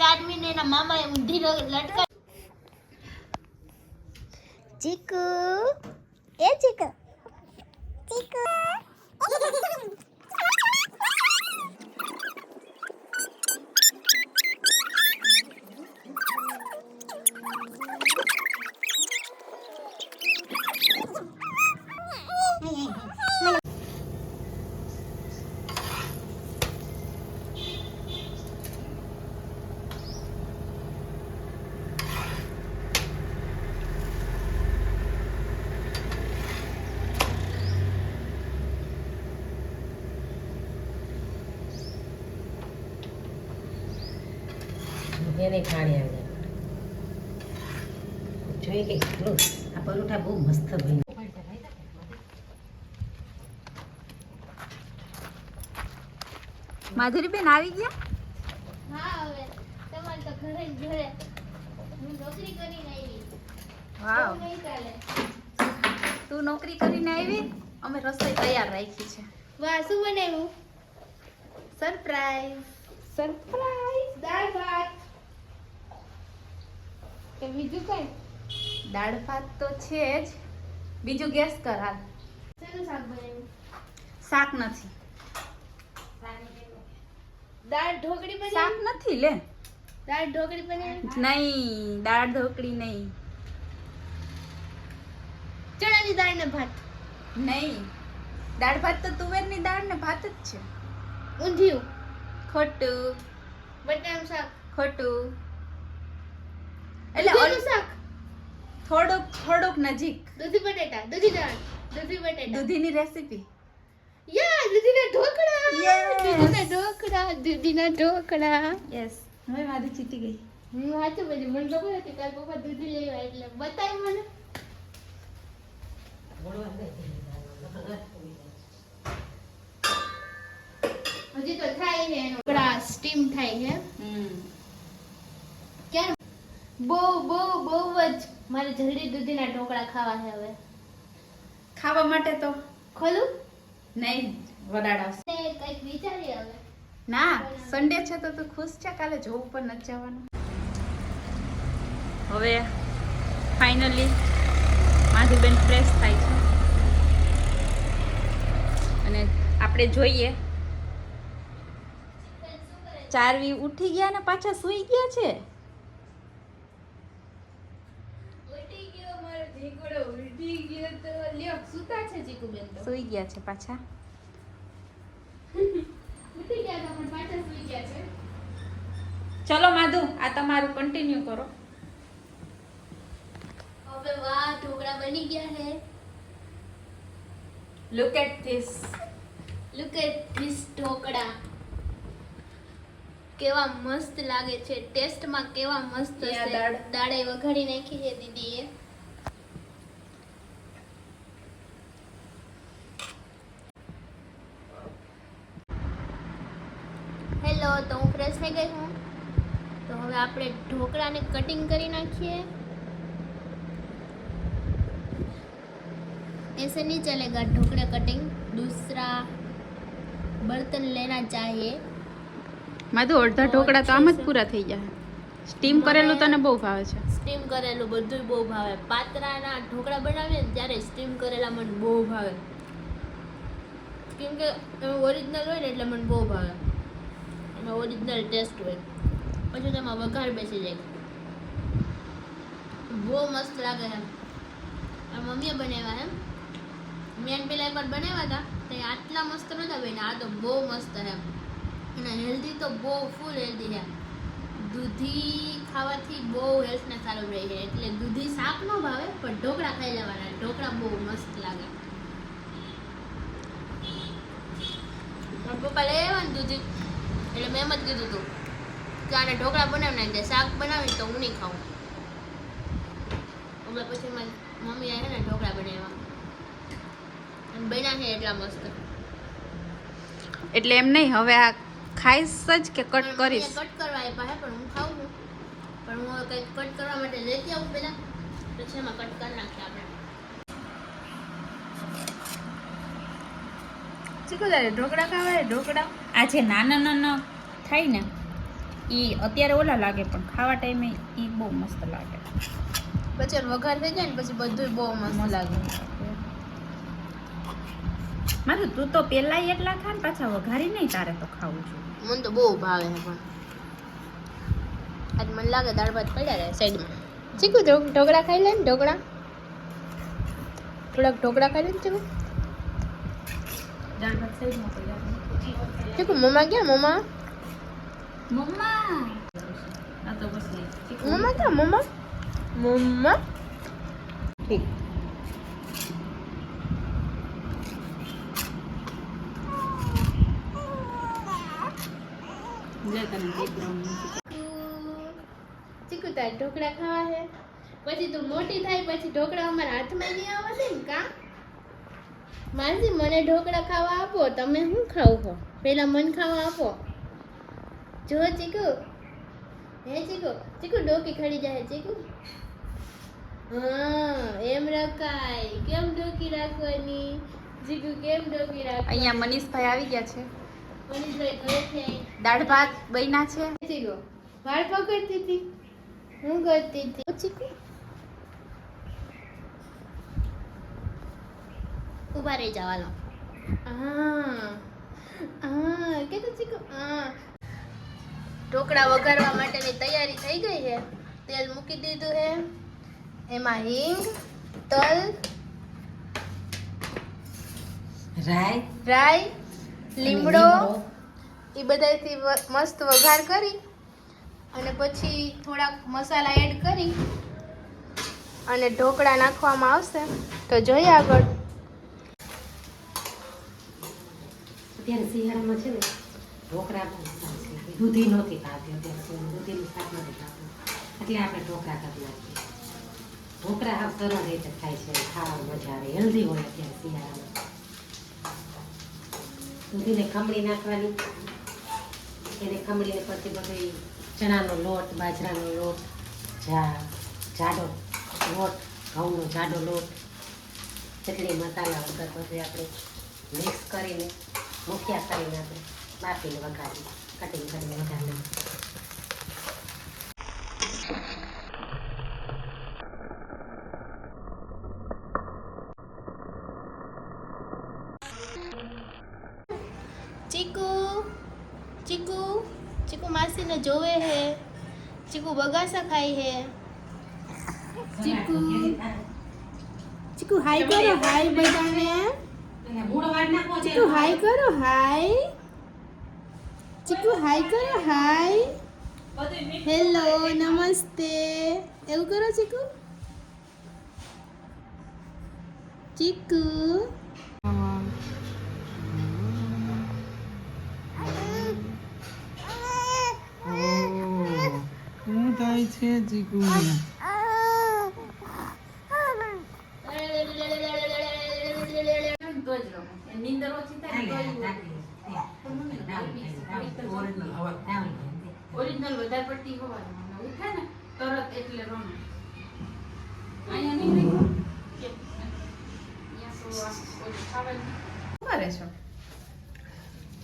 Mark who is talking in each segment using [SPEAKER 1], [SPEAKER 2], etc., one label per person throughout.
[SPEAKER 1] 4 મહિને એના મામાએ ઊંધી લટકા. ચીકુ એ ચીકુ ચીકુ
[SPEAKER 2] એને ખાણી આવે જોઈએ કે કેટલું આ પરોઠા બહુ મસ્ત બન્યા.
[SPEAKER 3] માધુરી બેન આવી ગયા?
[SPEAKER 1] હા હવે તમારે તો ઘરે જ ઘરે હું નોકરી કરીને આવી.
[SPEAKER 3] વાવ,
[SPEAKER 1] નહીં ચાલે.
[SPEAKER 3] તું નોકરી કરીને આવી, અમે રસોઈ તૈયાર રાખી છે.
[SPEAKER 1] વાહ શું બનાવ્યું?
[SPEAKER 3] સરપ્રાઈઝ.
[SPEAKER 1] સરપ્રાઈઝ દાળ ભાત કે બીજું કઈ?
[SPEAKER 3] દાળ ભાત તો છે જ, બીજું ગેસ કર હાલ.
[SPEAKER 1] શેનું શાક બનાવ્યું?
[SPEAKER 3] શાક નથી.
[SPEAKER 1] દાળ ઢોકળી
[SPEAKER 3] શાક
[SPEAKER 1] બનાવી?
[SPEAKER 3] નથી લે.
[SPEAKER 1] દાળ ઢોકળી બનાવી?
[SPEAKER 3] નહીં, દાળ ઢોકળી નહીં.
[SPEAKER 1] ચણાની દાળ ને ભાત?
[SPEAKER 3] નહીં, દાળ ભાત તો તુવેરની દાળ ને ભાત જ છે.
[SPEAKER 1] ઊંધિયું?
[SPEAKER 3] ખોટું
[SPEAKER 1] બટાકાનું શાક?
[SPEAKER 3] ખોટું. એટલે
[SPEAKER 1] દૂધીનું શાક?
[SPEAKER 3] થોડુંક થોડુંક નજીક.
[SPEAKER 1] દૂધી બટેટા? દૂધી દાળ? દૂધી બટેટા?
[SPEAKER 3] દૂધીની રેસીપી.
[SPEAKER 1] યા દૂધીના ઢોકળા!
[SPEAKER 3] Yes.
[SPEAKER 1] દૂધીના ઢોકળા, દૂધીના ઢોકળા.
[SPEAKER 3] યસ, હવે મારી ચીટી ગઈ.
[SPEAKER 1] હું વાંચું પછી મને ખબર હતી કાલ પપ્પા દૂધી લેવા એટલે બતાવ્યું મને. હજી તો થાય છે એનો ઢોકળા સ્ટીમ થાય છે. ક્યારે બહુ બહુ બહુ જ મારે જલ્દી દૂધીના ઢોકળા ખાવા છે હવે.
[SPEAKER 3] ખાવા માટે તો
[SPEAKER 1] ખોલું
[SPEAKER 3] નહીં વડાડાવશે.
[SPEAKER 1] ને કંઈક વિચારીએ હવે.
[SPEAKER 3] ના, સન્ડે છે તો તું ખુશ છે? કાલે જોબ પર નથી જવાનું. હવે ફાઇનલી માધુબેન ફ્રેશ થાય છે અને આપણે જોઈએ. ચારવી ઉઠી ગયા ને પાછા સૂઈ ગયા છે.
[SPEAKER 1] ઉઠી ગયો મારો ઢીકડો, ઉઠી ગયો તો લ્યો સુતા છે ચીકુબેન તો.
[SPEAKER 3] સૂઈ ગયા છે પાછા.
[SPEAKER 1] ઉઠી ગયા તો પણ પાછા સૂઈ ગયા છે.
[SPEAKER 3] ચલો માધુ, આ તમારું કન્ટિન્યુ કરો.
[SPEAKER 1] હવે વાહ ઢોકળા બની ગયા છે.
[SPEAKER 3] Look at this.
[SPEAKER 1] Look at this dhokla. કેવા મસ્ત લાગે છે, ટેસ્ટમાં કેવા મસ્ત
[SPEAKER 3] ત્યાં
[SPEAKER 1] છે.
[SPEAKER 3] દાળ.
[SPEAKER 1] દાળે વઘારી નાખી છે દીદીએ. હેલો, તો હું ફ્રેશ થઈ ગઈ હું. તો હવે આપણે ઢોકળાને કટિંગ કરી નાખીએ. ऐसे नहीं चलेगा ढोकले कटिंग, दूसरा बर्तन लेना चाहिए.
[SPEAKER 3] માધુ, અડધા ઢોકળા તો આમ જ પૂરા થઈ ગયા. સ્ટીમ કરેલું તને બહુ ભાવે છે.
[SPEAKER 1] સ્ટીમ કરેલું બધું બહુ ભાવે. પાતરાના ઢોકળા બનાવીએ ને ત્યારે સ્ટીમ કરેલા મને બહુ ભાવે, કેમ કે ઓરિજિનલ હોય ને એટલે મને બહુ ભાવે. એમાં ઓરિજિનલ ટેસ્ટ હોય, પછી તેમાં વઘાર બેસી જાય. બહુ મસ્ત લાગે છે. આ મમ્મીએ બનાવ્યા એમ. મેં પેલા એકવાર બનાવ્યા હતા તો એ આટલા મસ્ત નહોતા બન્યા. આ તો બહુ મસ્ત છે અને હેલ્ધી તો બહુ ફૂલ હેલ્ધી છે. દૂધી ખાવાથી બહુ હેલ્થને સારું રહે છે, એટલે દૂધી શાક ન ભાવે પણ ઢોકળા ખાઈ લેવાના. ઢોકળા બહુ મસ્ત લાગે. મારા પપ્પા લઈ આવ્યા ને દૂધી એટલે મેં એમ જ કીધું હતું કે આને ઢોકળા બનાવી નાખજે, શાક બનાવી તો હું નહીં ખાઉં. એટલે પછી મારી મમ્મી આવે ને ઢોકળા બનાવ્યા અને બન્યા છે એટલા મસ્ત.
[SPEAKER 3] એટલે એમ નહીં, હવે આ ખાઈશ જ કે કટ કરીશ?
[SPEAKER 1] કટ કરવા આપ્યા છે પણ હું ખાઉં છું. પણ હું હવે કંઈક કટ કરવા માટે લેતી આવું પહેલાં, પછી એમાં કટ કરી નાખીએ આપણે.
[SPEAKER 3] ચીકુ તારે ઢોકળા ખાવા? ઢોકળા આ જે નાના નાના થાય ને ઈ અત્યારે ઓલા લાગે પણ ખાવા ટાઈમે ઈ બહુ મસ્ત લાગે.
[SPEAKER 1] પછી વઘાર થઈ જાય ને પછી બધું બહુ મસ્ત લાગે.
[SPEAKER 3] મારું તું તો પેલા એટલા ખા ને પાછા વઘારી નહીં તારે તો ખાવું જોઈએ.
[SPEAKER 1] મને તો બહુ ભાવે છે પણ આજ મને લાગે દાળ ભાત પડ્યા રહે સાઈડમાં. ચીકુ ઢોકળા ખાઈ લે ને ઢોકળા. થોડાક ઢોકળા ખાઈ લે ને ચીકુ.
[SPEAKER 3] દાળ ભાત સાઈડમાં પડ્યા.
[SPEAKER 1] ચીકુ મમ્મા ક્યાં મમ્મા?
[SPEAKER 3] મમ્મા આ તો પછી
[SPEAKER 1] મમ્મા ક્યાં મમ્મા? મમ્મા ઠીક.
[SPEAKER 3] લે તને
[SPEAKER 1] ચીકુ તાર ઢોકળા ખાવા છે પછી તું મોટી થાય પછી ઢોકળા અમારા હાથમાં નહીં આવશે ને કા? માસી મને ઢોકળા ખાવા આપો. તમે શું ખાવ છો? પેલા મને ખાવા આપો. જો ચીકુ હે ચીકુ ચીકુ ડોકી ખડી જાય ચીકુ. હા એમ રખાય. કેમ ડોકી રાખવાની ચીકુ? કેમ ડોકી રાખવાની?
[SPEAKER 3] અહીંયા મનીષભાઈ આવી ગયા છે.
[SPEAKER 1] મનીષભાઈ ઘરે છે.
[SPEAKER 3] દાળ ભાત બન્યા છે.
[SPEAKER 1] ચીકુ વાળ પકડતી હતી. હું કરતી હતી ચીકુ. ઉભા રહી જવાનો. કે તો ચીકુ ઢોકળા વઘારવા માટેની તૈયારી થઈ ગઈ છે. તેલ મૂકી દીધું છે. એમાં હિંગ, તલ, રાઈ, લીમડો એ બધાથી મસ્ત વઘાર કરી અને પછી થોડાક મસાલા એડ કરી અને ઢોકળા નાખવામાં આવશે. તો જોઈએ આગળ.
[SPEAKER 2] અત્યારે શિયાળામાં છે ને ઢોકળા બહુ સરસ લાગે. દૂધી નહોતી ખાતી અત્યારે કોઈ દૂધીનું શાક નથી ખાતું એટલે આપણે ઢોકળા કરી નાખીએ. ઢોકળા આમ સરળ રીતે થાય છે, ખાવાની મજા આવે, હેલ્ધી હોય. અત્યારે શિયાળામાં દૂધીને ખમણી નાખવાની, એને ખમણીને પછી બધું ચણાનો લોટ, બાજરાનો લોટ, જાડો લોટ, ઘઉંનો જાડો લોટ, ચટણી મસાલા વગર બધું આપણે મિક્સ કરીને મુઠિયા કરીને આપણે બાફીને વઘારી કટિંગ કરીને વઘારી.
[SPEAKER 1] ચીકુ ચીકુ ચીકુ માસીને જોવે હે. ચીકુ બગાસા ખાય હે. ચીકુ ચીકુ હાય કરો. હાય બધાને. ચીકુ હાય કરો. હાય ચીકુ હાય કરો. હાય હેલો નમસ્તે એવું કરો ચીકુ. ચીકુ
[SPEAKER 4] શું થાય છે ચીકુ?
[SPEAKER 3] નીંદર ઓછી થાય ઓરિજિનલ વધારે પડતી હોવાની ઉઠે ને તરત એટલે રમે. અહીંયા નહીં રહી અહીંયા તો ઓલું ખાવાનું કરે છે.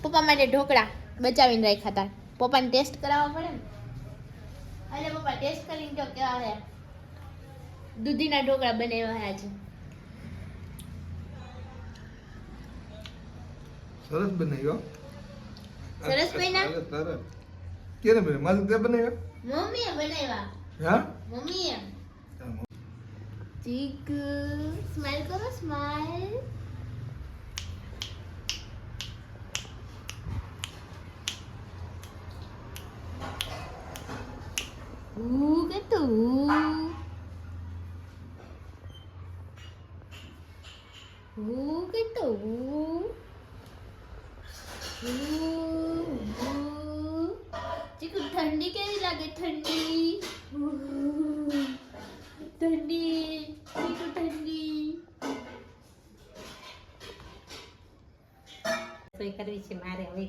[SPEAKER 1] પપ્પા માટે ઢોકળા બચાવીને રાખ્યા હતા. પપ્પાને ટેસ્ટ કરાવવા પડે ને. અરે પપ્પા ટેસ્ટ કરીને તો કેવા છે. દૂધીના ઢોકળા બનાવ્યા છે.
[SPEAKER 4] સરસ બનાવ્યો.
[SPEAKER 1] સરસ બન્યા?
[SPEAKER 4] કેને બનાવ્યો? મારે તે બનાવ્યો?
[SPEAKER 1] મમ્મીએ બનાવ્યા.
[SPEAKER 4] હા?
[SPEAKER 1] મમ્મીએ. ચીકુ સ્માઈલ કરો. સ્માઈલ. કે તું કે તું ચીકુ ઠંડી કેવી લાગે? ઠંડી ઠંડી ચીકુ ઠંડી.
[SPEAKER 2] રસોઈ કરવી છે મારે હવે.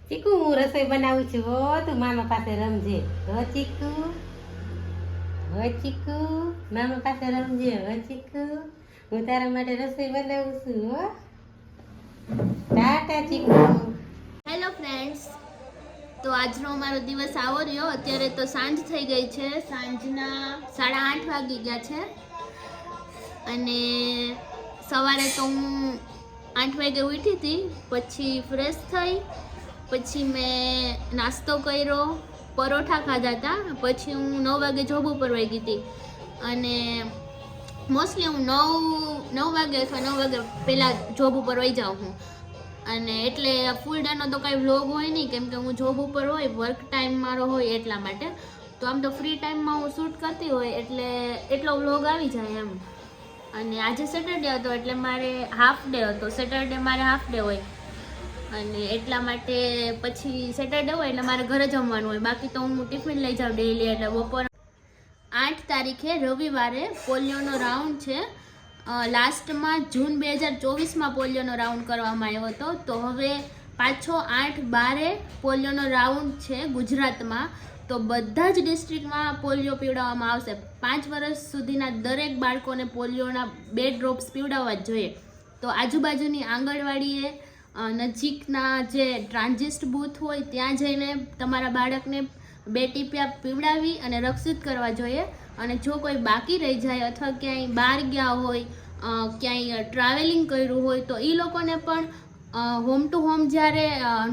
[SPEAKER 2] ચીકુ હું રસોઈ બનાવું છું. હો તું મામા પાસે રમજે. હો ચીકુ, હો ચીકુ મામા પાસે રમજે. હો ચીકુ હું તારા માટે રસોઈ બનાવું છું. હો ટાટા ચીકુ.
[SPEAKER 1] હેલો ફ્રેન્ડ્સ, તો આજનો અમારો દિવસ આવો રહ્યો. અત્યારે તો સાંજ થઈ ગઈ છે, સાંજના 8:30 વાગી ગયા છે. અને સવારે તો હું 8 વાગે ઉઠી હતી, પછી ફ્રેશ થઈ, પછી મેં નાસ્તો કર્યો, પરોઠા ખાધા હતા, પછી હું 9 વાગે જોબ ઉપર વહી ગઈ હતી. અને મોસ્ટલી હું 9 વાગે અથવા 9 વાગે પહેલાં જોબ ઉપર વહી જાઉં હું. અને એટલે ફૂલ ડેનો તો કાંઈ વ્લોગ હોય નહીં, કેમ કે હું જોબ ઉપર હોય, વર્ક ટાઈમ મારો હોય એટલા માટે. તો આમ તો ફ્રી ટાઈમમાં હું શૂટ કરતી હોય એટલે એટલો વ્લોગ આવી જાય એમ. અને આજે સેટરડે હતો એટલે મારે હાફ ડે હતો. સેટરડે મારે હાફ ડે હોય અને એટલા માટે પછી સેટરડે હોય એટલે મારે ઘરે જમવાનું હોય. બાકી તો હું ટિફિન લઈ જાઉં ડેઈલી. એટલે બપોર 8 તારીખે રવિવારે પોલિયોનો રાઉન્ડ છે. લાસ્ટમાં જૂન 2024માં પોલિયોનો રાઉન્ડ કરવામાં આવ્યો હતો. તો હવે પાછો 8/12 પોલિયોનો રાઉન્ડ છે ગુજરાતમાં. તો બધા જ ડિસ્ટ્રિક્ટમાં પોલિયો પીવડાવવામાં આવશે. 5 વર્ષ સુધીના દરેક બાળકોને પોલિયોના 2 ડ્રોપ્સ પીવડાવવા જ જોઈએ. તો આજુબાજુની આંગણવાડીએ નજીકના જે ટ્રાન્ઝિસ્ટ બૂથ હોય ત્યાં જઈને તમારા બાળકને 2 ટીપિયા પીવડાવી અને રક્ષિત કરવા જોઈએ. અને જો કોઈ બાકી રહી જાય અથવા ક્યાંય બહાર ગયા હોય, ક્યાંય ટ્રાવેલિંગ કર્યું હોય, તો એ લોકોને પણ હોમ ટુ હોમ જ્યારે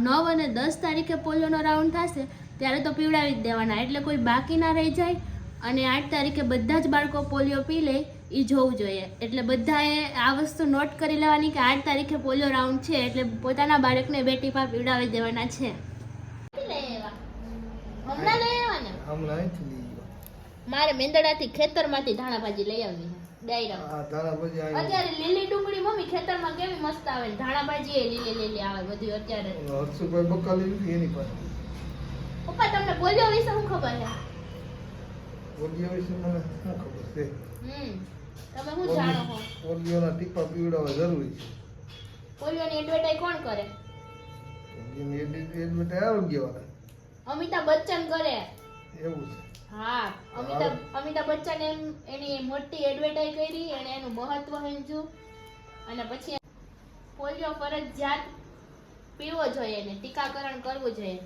[SPEAKER 1] 9 અને 10 તારીખે પોલિયોનો રાઉન્ડ થશે ત્યારે તો પીવડાવી જ દેવાના. એટલે કોઈ બાકી ના રહી જાય અને 8 તારીખે બધા જ બાળકો પોલિયો પી લે એ જોવું જોઈએ. એટલે બધાએ આ વસ્તુ નોટ કરી લેવાની કે 8 તારીખે પોલિયો રાઉન્ડ છે એટલે પોતાના બાળકને 2 ટીપા પીવડાવી દેવાના છે. હમણાં લઈ આવ્યા ને?
[SPEAKER 4] હમણાં અહીંથી લઈ ગયો.
[SPEAKER 1] મારે મેંદડાથી ખેતરમાંથી ધાણા ભાજી લઈ આવી છે ડાયરા.
[SPEAKER 4] આ ધાણા ભાજી અહીં
[SPEAKER 1] અત્યારે લીલી ડુંગળી મમ્મી ખેતરમાં કેવી મસ્ત આવે ને ધાણા ભાજી એ લીલી લીલી આવે બધું અત્યારે.
[SPEAKER 4] હર્ષુભાઈ બકાલી લીધી એની પાસે.
[SPEAKER 1] પપ્પા તમને પોલિયો વિશે શું ખબર છે?
[SPEAKER 4] પોલિયો વિશે મને શું ખબર છે?
[SPEAKER 1] તમે શું જાણો છો?
[SPEAKER 4] પોલિયોના ટીપા પીવડાવવા જરૂરી છે.
[SPEAKER 1] પોલિયોની એડવર્ટાઈઝ કોણ કરે?
[SPEAKER 4] પોલિયોની એડવર્ટાઈઝ આરોગ્યવાળા.
[SPEAKER 1] અમિતાભ બચ્ચન કરે.
[SPEAKER 4] એવું છે.
[SPEAKER 1] હા, અમિતાભ બચ્ચન એની મોટી એડવર્ટાઈઝ કરી, અને એનું મહત્વ સમજ્યું, અને પછી પોલિયો ફરજિયાત પીવો જોઈએ ને ટીકાકરણ કરવું જોઈએ.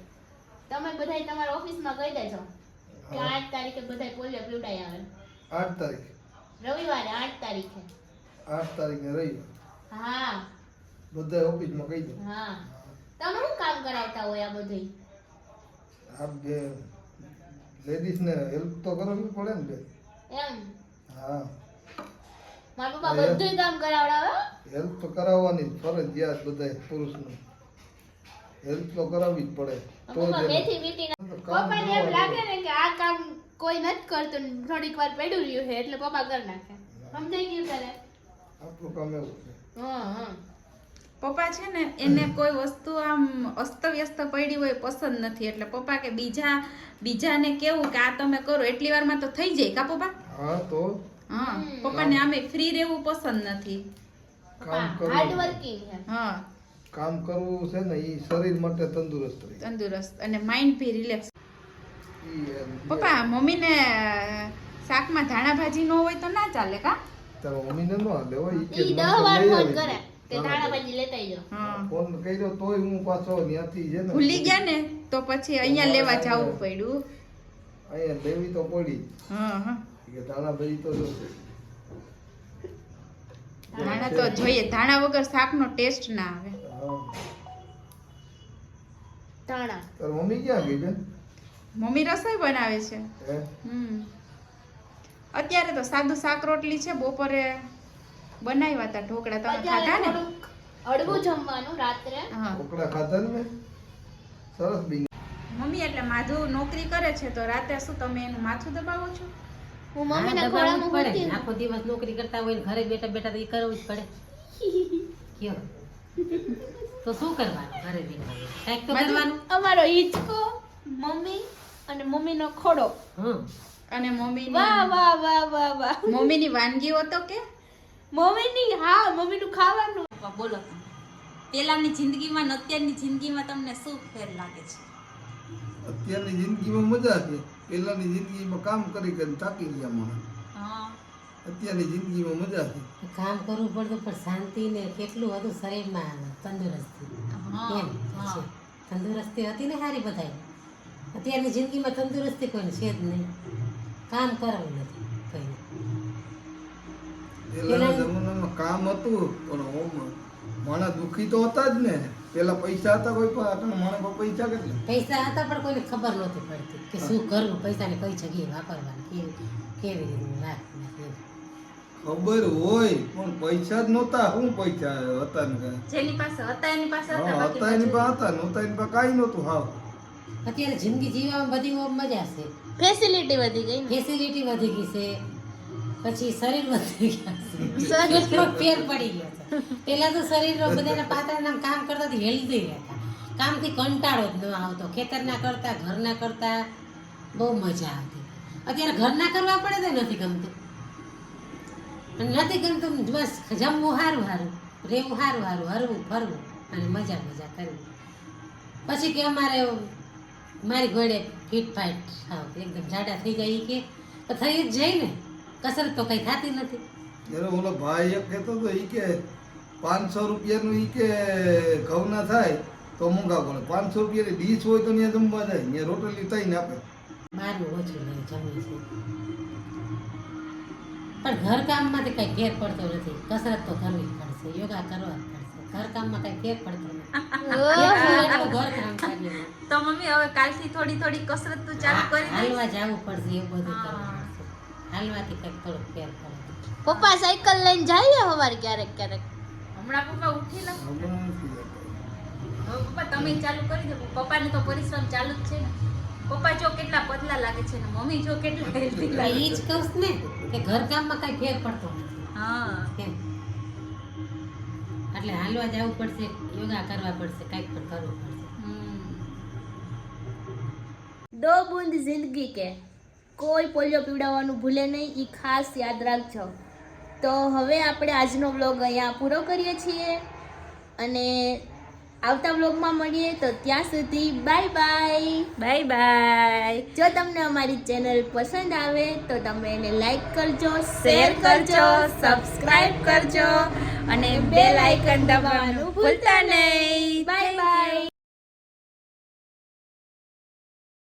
[SPEAKER 1] તમે બધાય તમારા ઓફિસમાં કહી દેજો કે 8 તારીખે બધાય પોલિયો પીવડાઈ આવે.
[SPEAKER 4] 8 તારીખે
[SPEAKER 1] રવિવારે 8 તારીખે.
[SPEAKER 4] 8 તારીખે રવિવાર.
[SPEAKER 1] હા
[SPEAKER 4] બધા ઓફિસમાં કહી દો.
[SPEAKER 1] હા. તમે શું કામ કરાવતા હોય આ બધું?
[SPEAKER 4] આપ જે લેડીઝને હેલ્પ તો કરવી પડે ને બે.
[SPEAKER 1] એમ?
[SPEAKER 4] હા,
[SPEAKER 1] મારા પપ્પા બધું કામ કરાવડાવે.
[SPEAKER 4] હેલ્પ તો કરાવવાની ફરજિયાત બધાય પુરુષને. હેલ્પ તો કરાવવી જ પડે તો
[SPEAKER 1] પપ્પા
[SPEAKER 4] જ
[SPEAKER 1] બેઠી મીટી પપ્પાને એમ લાગે ને કે આ કામ કોઈ નથી કરતું ને થોડીક વાર પડ્યું રહ્યું છે એટલે પપ્પા કરી નાખે. સમજાઈ ગયું તારે?
[SPEAKER 4] આપણું કામ એવું છે.
[SPEAKER 1] હા.
[SPEAKER 3] પપ્પા છે ને એને કોઈ વસ્તુ આમ અસ્તવ્યસ્ત પડી હોય પસંદ નથી. એટલે પપ્પા કે બીજાને કેવું કે આ તમે કરો એટલી વારમાં તો થઈ જાય કા પપ્પા?
[SPEAKER 4] હા તો
[SPEAKER 3] હા, પપ્પાને આમે ફ્રી રહેવું પસંદ નથી.
[SPEAKER 4] કામ કરવું.
[SPEAKER 1] હાર્ડ વર્કિંગ છે.
[SPEAKER 3] હા,
[SPEAKER 4] કામ કરવું છે ને એ શરીર માટે તંદુરસ્ત રહે.
[SPEAKER 3] તંદુરસ્ત અને માઇન્ડ ભી રિલેક્સ.
[SPEAKER 4] ઈ એમ.
[SPEAKER 3] પપ્પા મમ્મીને શાકમાં ધાણા ભાજી ન હોય તો ના ચાલે કા?
[SPEAKER 4] તારો મમ્મીને નો હાલે હોય ઈ કે
[SPEAKER 1] ઈ 10 વાર ફોન કરે કે ધાણા ભાજી લેતા આવજો.
[SPEAKER 3] હા,
[SPEAKER 4] ફોન કર્યો તોય હું પાછો ત્યાંથી છે ને
[SPEAKER 3] ભૂલી ગયા ને તો પછી અહીંયા લેવા જવું પડ્યું.
[SPEAKER 4] અહીંયા લેવી તો પડી.
[SPEAKER 3] હા હા,
[SPEAKER 4] કે ધાણા ભાજી તો જોશે.
[SPEAKER 3] ધાણા તો જોઈએ. ધાણા વગર શાકનો ટેસ્ટ ના આવે.
[SPEAKER 4] હા.
[SPEAKER 1] ધાણા
[SPEAKER 4] તાર મમ્મી ક્યાં ગઈ બેન?
[SPEAKER 3] મમ્મી રસોઈ બનાવે છે.
[SPEAKER 4] હે?
[SPEAKER 3] અત્યારે તો સાદું શાક રોટલી છે. બપોરે બનાવ્યા હતા ઢોકળા. તમે
[SPEAKER 1] અત્યારે
[SPEAKER 3] ખાધા ને?
[SPEAKER 1] થોડુંક હળવું જમવાનું રાત્રે.
[SPEAKER 3] હા.
[SPEAKER 4] ઢોકળા ખાધા ને મેં? સરસ બી.
[SPEAKER 3] મમ્મી એટલે માધુ નોકરી કરે છે તો રાતે શું તમે એનું માથું દબાવો છો?
[SPEAKER 1] હું
[SPEAKER 2] હા,
[SPEAKER 1] મમ્મીના
[SPEAKER 2] દબાવવું જ
[SPEAKER 1] ખોળામાં
[SPEAKER 2] પડે.
[SPEAKER 1] હોતી ને.
[SPEAKER 2] આખો દિવસ નોકરી કરતા હોય ને ઘરે બેઠા બેઠા તો એ કરવું જ પડે. કયો તો શું કરવાનું? ઘરે બેઠા કંઈક તો કરવાનું.
[SPEAKER 1] અમારો હિંચકો, મમ્મી અને મમ્મીનો ખોડો.
[SPEAKER 2] હમ.
[SPEAKER 3] અને
[SPEAKER 1] વાહ
[SPEAKER 3] મમ્મીની
[SPEAKER 1] વાહ વાહ વાહ વાહ.
[SPEAKER 3] મમ્મીની વાનગીઓ તો કે
[SPEAKER 1] મમ્મીની, હા મમ્મીનું ખાવાનું.
[SPEAKER 3] બોલો પેલાની જિંદગીમાં ને અત્યારની જિંદગીમાં તમને શું ફેર લાગે છે?
[SPEAKER 4] અત્યારની જિંદગીમાં મજા છે. પહેલાની જિંદગીમાં કામ કરી કરીને થાકી ગયા માણસ.
[SPEAKER 3] હા,
[SPEAKER 4] અત્યારની જિંદગીમાં મજા છે.
[SPEAKER 2] કામ કરવું પડતું પણ શાંતિ ને કેટલું હતું શરીરમાં તંદુરસ્તી.
[SPEAKER 3] હા,
[SPEAKER 2] એમ
[SPEAKER 3] હા.
[SPEAKER 2] છે. તંદુરસ્તી હતી ને સારી બધાય. અત્યારની જિંદગીમાં તંદુરસ્તી કોઈને છે જ નહીં, કામ કરવું નથી કોઈને.
[SPEAKER 4] પેલાના જમાનામાં કામ હતું પણ ઓમ માણસ દુખી તો હતા જ ને. પેલા પૈસા હતા કોઈ પાસે, માણસ પાસે પૈસા કેટલા?
[SPEAKER 2] પૈસા હતા પણ કોઈને ખબર નહોતી પડતી કે શું કરવું, પૈસાને કઈ જગ્યાએ વાપરવાના, કેવી રીતે રાખવાના.
[SPEAKER 4] ખબર હોય પણ પૈસા જ નહોતા. શું પૈસા હતા ને કાંઈ?
[SPEAKER 3] જેની પાસે હતા એની પાસે હતા,
[SPEAKER 4] હા,
[SPEAKER 3] બાકી
[SPEAKER 4] હતા એની
[SPEAKER 3] પછી-
[SPEAKER 4] પાસે હતા, નહોતા એની પાસે કાંઈ નહોતું. હાવ
[SPEAKER 2] અત્યારે જિંદગી જીવવામાં બધી બહુ મજા છે,
[SPEAKER 1] ફેસિલિટી વધી ગઈ ને.
[SPEAKER 2] ફેસિલિટી વધી ગઈ છે, પછી શરીર વધી ગયા છે,
[SPEAKER 1] શરીર.
[SPEAKER 2] એટલો ફેર પડી ગયો છે. પેલા તો શરીર બધાના પાતળાના કામ કરતા હેલ્ધી રહેતા, કામથી કંટાળો જ ન આવતો, ખેતરના કરતા ઘરના કરતા બહુ મજા આવતી. અત્યારે ઘરના કરવા પડે તો નથી ગમતું, અને નથી ગમતું બસ જમવું સારું સારું, રહેવું સારું સારું, હરવું ફરવું અને મજા મજા કરવી. પછી કે અમારે મારી ઘોડે ફીટ ફાઈટ થાવ એકદમ જાડા થઈ જાય, ઈ કે તો થઈ જ જાય ને, કસરત તો કઈ થતી નથી.
[SPEAKER 4] ત્યારે ઓલો ભાઈ એક કહેતો હતો, ઈ કે 500 રૂપિયાનું ઈ કે ઘઉં ના થાય તો મોંઘા પડે. 500 રૂપિયાની ડીશ હોય તો ત્યાં જમવા જાય, ત્યાં રોટલી તઈને આપે.
[SPEAKER 2] બહારનું ઓછું લઈને જમીએ છીએ, પણ ઘર કામમાંથી કઈ ફેર પડતો નથી. કસરત તો કરવી જ પડશે, યોગા કરવા જ પડશે, ઘર કામમાં કઈ ફેર પડતો નથી. એટલું ઘર કામ કરીએ
[SPEAKER 3] તો મમ્મી હવે કાલથી થોડી થોડી કસરત તું ચાલુ કરી દઈશ.
[SPEAKER 2] હાલવા જવું પડશે, એવું બધું કરવું પડશે. હાલવાથી કંઈક થોડુંક ફેર પડે.
[SPEAKER 1] પપ્પા સાયકલ લઈને જાય સવારે ક્યારેક ક્યારેક.
[SPEAKER 3] હમણાં પપ્પા ઉઠી લો.
[SPEAKER 4] હમણાં નથી જતા.
[SPEAKER 3] હવે પપ્પા તમે ચાલુ કરી દો. પપ્પાને તો પરિશ્રમ ચાલુ જ છે ને. પપ્પા જો કેટલા પતલા લાગે છે ને મમ્મી જો કેટલા હેલ્ધી
[SPEAKER 2] એટલે
[SPEAKER 3] લાગે
[SPEAKER 2] ઈ જ કહું છું ને કે ઘર કામમાં કઈ ફેર પડતો નથી.
[SPEAKER 3] હા
[SPEAKER 2] કેમ? એટલે હાલવા જવું પડશે, યોગા કરવા પડશે, કંઈક પણ કરવું પડશે.
[SPEAKER 1] દો બૂંદ જિંદગી કે કોઈ પોલિયો પીવડાવવાનું ભૂલે નહીં, એ ખાસ યાદ રાખજો. તો હવે આપણે આજનો વ્લોગ અહીંયા પૂરો કરીએ છીએ અને આવતા વ્લોગમાં મળીએ. તો ત્યાં સુધી બાય બાય.
[SPEAKER 3] Bye bye.
[SPEAKER 1] જો તમને અમારી ચેનલ પસંદ આવે તો તમે એને લાઈક કરજો, શેર કરજો, સબસ્ક્રાઇબ કરજો અને બેલ આઇકન દબાવવાનું ભૂલતા નહીં. Bye bye.